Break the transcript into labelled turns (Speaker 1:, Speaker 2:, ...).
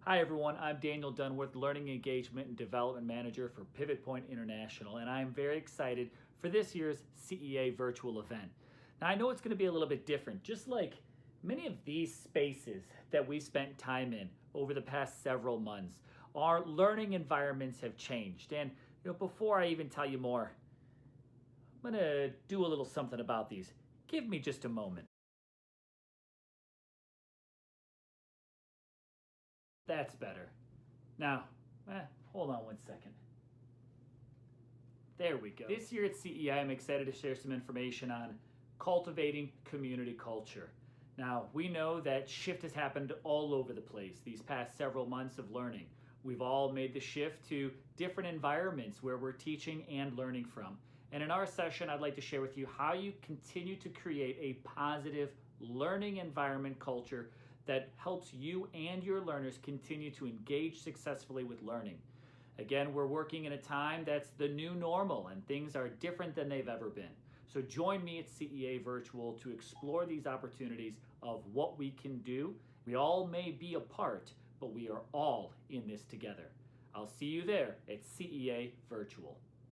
Speaker 1: Hi everyone, I'm Daniel Dunworth, Learning Engagement and Development Manager for Pivot Point International, and I'm very excited for this year's CEA virtual event. Now I know it's going to be a little bit different, just like many of these spaces that we've spent time in over the past several months. Our learning environments have changed, and before I even tell you more, I'm going to do a little something about these. Give me just a moment. That's better. Now, hold on one second. There we go. This year at CEA, I'm excited to share some information on cultivating community culture. Now, we know that shift has happened all over the place these past several months of learning. We've all made the shift to different environments where we're teaching and learning from. And in our session, I'd like to share with you how you continue to create a positive learning environment culture that helps you and your learners continue to engage successfully with learning. Again, we're working in a time that's the new normal and things are different than they've ever been. So join me at CEA Virtual to explore these opportunities of what we can do. We all may be apart, but we are all in this together. I'll see you there at CEA Virtual.